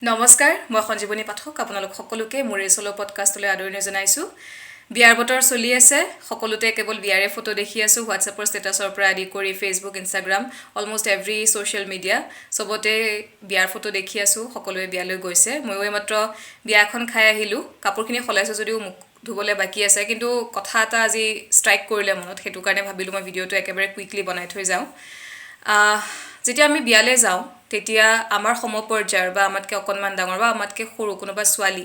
নমস্কাৰ মই সঞ্জীৱনী পাঠক আপোনালোক সকলোকে মোৰ এই সোলো পডকাষ্টলৈ আদৰণি জনাইছো বিয়াৰ বতৰ চলি আছে সকলোতে কেৱল বিয়াৰে ফটো দেখি আছো হোৱাটছএপৰ ষ্টেটাছৰ পৰা আদি কৰি Facebook Instagram almost every social media সবতে বিয়াৰ ফটো দেখি আছো সকলোৱে বিয়ালৈ গৈছে ময়ো এইমাত্ৰ বিয়াখন খাই আহিলো কাপোৰখিনি খলাইছো যদিও মুখ ধুবলৈ বাকি আছে কিন্তু কথা এটা আজি ষ্ট্ৰাইক কৰিলে মনত হেতু কাৰণে ভাবিলো মই ভিডিওটো একেবাৰে কুইকলি বনাই থৈ যাওঁ যেতিয়া আমি বিয়ালৈ যাওঁ তেতিয়া আমাৰ সমপৰ্যায়ৰ বা আমাতকৈ অকণমান ডাঙৰ বা আমাতকৈ সৰু কোনোবা ছোৱালী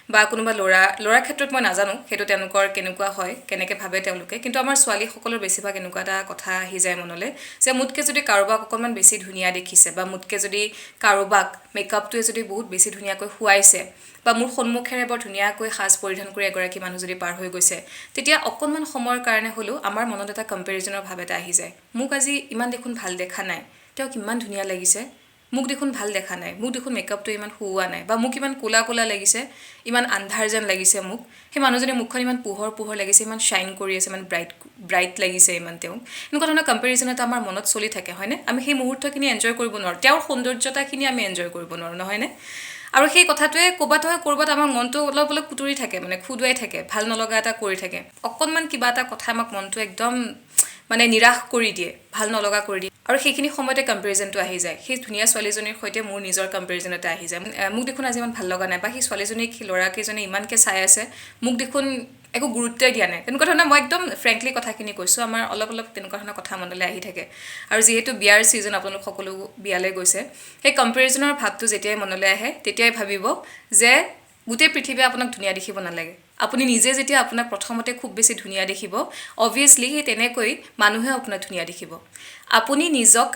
বা কোনোবা ল'ৰাৰ ক্ষেত্ৰত মই নাজানো সেইটো তেওঁলোকৰ কেনেকুৱা হয় কেনেকৈ ভাবে তেওঁলোকে কিন্তু আমাৰ ছোৱালীসকলৰ বেছিভাগ এনেকুৱা এটা কথা আহি যায় মনলৈ যে মোতকৈ যদি কাৰোবাক অকণমান বেছি ধুনীয়া দেখিছে বা মোতকৈ যদি কাৰোবাক মেকআপটোৱে যদি বহুত বেছি ধুনীয়াকৈ শুৱাইছে বা মোৰ সন্মুখেৰে বৰ ধুনীয়াকৈ সাজ পৰিধান কৰি এগৰাকী মানুহ যদি পাৰ হৈ গৈছে তেতিয়া অকণমান সময়ৰ কাৰণে হ'লেও আমাৰ মনত এটা কম্পেৰিজনৰ ভাৱ এটা আহি যায় মোক আজি ইমান দেখোন ভাল দেখা নাই তেওঁ কিমান ধুনীয়া লাগিছে মোক দেখোন ভাল দেখা নাই মোক দেখোন মেকআপটো ইমান শুওৱা নাই বা মোক ইমান কোলা কোলা লাগিছে ইমান আন্ধাৰ যেন লাগিছে মোক সেই মানুহজনী মুখখন ইমান পোহৰ লাগিছে ইমান শাইন কৰি আছে ইমান ব্ৰাইট লাগিছে ইমান তেওঁ এনেকুৱা ধৰণৰ কম্পেৰিজন এটা আমাৰ মনত চলি থাকে হয়নে আমি সেই মুহূৰ্তখিনি এনজয় কৰিব নোৱাৰোঁ তেওঁৰ সৌন্দৰ্যতাখিনি আমি এনজয় কৰিব নোৱাৰোঁ নহয়নে আৰু সেই কথাটোৱে ক'ৰবাত আমাৰ মনটো অলপ কুটুৰি থাকে মানে খুদুৱাই থাকে ভাল নলগা এটা কৰি থাকে অকণমান কিবা এটা কথা আমাক মনটো একদম মানে নিৰাশ কৰি দিয়ে ভাল নলগা কৰি দিয়ে আৰু সেইখিনি সময়তে কম্পেৰিজনটো আহি যায় সেই ধুনীয়া ছোৱালীজনীৰ সৈতে মোৰ নিজৰ কম্পেৰিজন এটা আহি যায় মোক দেখোন আজি ইমান ভাল লগা নাই বা সেই ছোৱালীজনীক সেই ল'ৰাকেইজনে ইমানকৈ চাই আছে মোক দেখোন একো গুৰুত্বই দিয়া নাই তেনেকুৱা ধৰণৰ মই একদম ফ্ৰেংকলি কথাখিনি কৈছোঁ আমাৰ অলপ তেনেকুৱা ধৰণৰ কথা মনলৈ আহি থাকে আৰু যিহেতু বিয়াৰ ছিজন আপোনালোক সকলো বিয়ালৈ গৈছে সেই কম্পেৰিজনৰ ভাৱটো যেতিয়াই মনলৈ আহে তেতিয়াই ভাবিব যে গোটেই পৃথিৱীয়ে আপোনাক ধুনীয়া দেখিব নালাগে আপুনি নিজে যেতিয়া আপোনাক প্ৰথমতে খুব বেছি ধুনীয়া দেখিব অবভিয়াছলি সেই তেনেকৈ মানুহে আপোনাক ধুনীয়া দেখিব আপুনি নিজক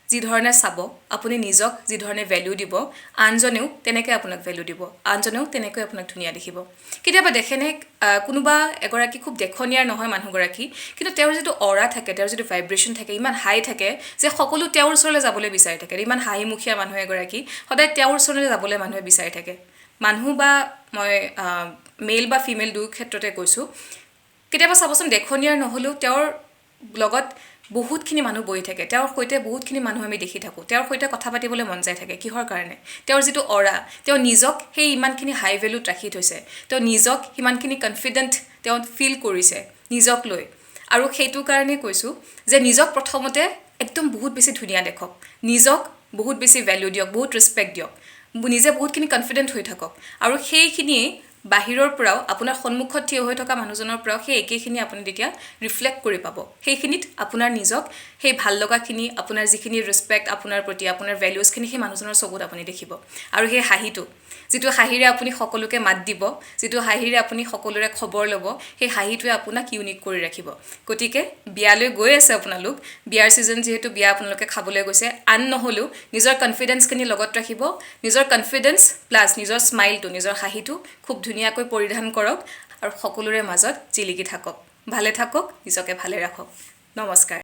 যি ধৰণে চাব আপুনি নিজক যি ধৰণে ভেলু দিব আনজনেও তেনেকৈ আপোনাক ভেলু দিব আনজনেও তেনেকৈ আপোনাক ধুনীয়া দেখিব কেতিয়াবা দেখেনে কোনোবা এগৰাকী খুব দেখনীয়াৰ নহয় মানুহগৰাকী কিন্তু তেওঁৰ যিটো অৰা থাকে তেওঁৰ যিটো ভাইব্ৰেশ্যন থাকে ইমান হাই থাকে যে সকলো তেওঁৰ ওচৰলৈ যাবলৈ বিচাৰি থাকে ইমান হাঁহিমুখীয়া মানুহ এগৰাকী সদায় তেওঁৰ ওচৰলৈ যাবলৈ মানুহে বিচাৰি থাকে মানুহ বা মই মেল বা ফিমেল দুয়ো ক্ষেত্ৰতে কৈছোঁ কেতিয়াবা চাবচোন দেখনীয়াৰ নহ'লেও তেওঁৰ লগত বহুতখিনি মানুহ বহি থাকে তেওঁৰ সৈতে বহুতখিনি মানুহ আমি দেখি থাকোঁ তেওঁৰ সৈতে কথা পাতিবলৈ মন যায় থাকে কিহৰ কাৰণে তেওঁৰ যিটো অৰা তেওঁ নিজক সেই ইমানখিনি হাই ভেলুত ৰাখি থৈছে তেওঁ নিজক সিমানখিনি কনফিডেণ্ট তেওঁ ফিল কৰিছে নিজক লৈ আৰু সেইটো কাৰণেই কৈছোঁ যে নিজক প্ৰথমতে একদম বহুত বেছি ধুনীয়া দেখক নিজক বহুত বেছি ভেলু দিয়ক বহুত ৰেচপেক্ট দিয়ক নিজে বহুতখিনি কনফিডেণ্ট হৈ থাকক আৰু সেইখিনিয়ে বাহিৰৰ পৰাও আপোনাৰ সন্মুখত থিয় হৈ থকা মানুহজনৰ পৰাও সেই একেখিনি আপুনি তেতিয়া ৰিফ্লেক্ট কৰি পাব সেইখিনিত আপোনাৰ নিজক সেই ভাল লগাখিনি আপোনাৰ যিখিনি ৰেচপেক্ট আপোনাৰ প্ৰতি আপোনাৰ ভেলিউজখিনি সেই মানুহজনৰ চকুত আপুনি দেখিব আৰু সেই হাঁহিটো যিটো হাঁহিৰে আপুনি সকলোকে মাত দিব যিটো হাঁহিৰে আপুনি সকলোৰে খবৰ ল'ব সেই হাঁহিটোৱে আপোনাক ইউনিক কৰি ৰাখিব গতিকে বিয়ালৈ গৈ আছে আপোনালোক বিয়াৰ ছিজন যিহেতু বিয়া আপোনালোকে খাবলৈ গৈছে আন নহ'লেও নিজৰ কনফিডেন্সখিনি লগত ৰাখিব নিজৰ কনফিডেন্স প্লাছ নিজৰ স্মাইলটো নিজৰ হাঁহিটো খুব ধুনীয়াকৈ পৰিধান কৰক আৰু সকলোৰে মাজত জিলিকি থাকক ভালে থাকক নিজকে ভালে ৰাখক নমস্কাৰ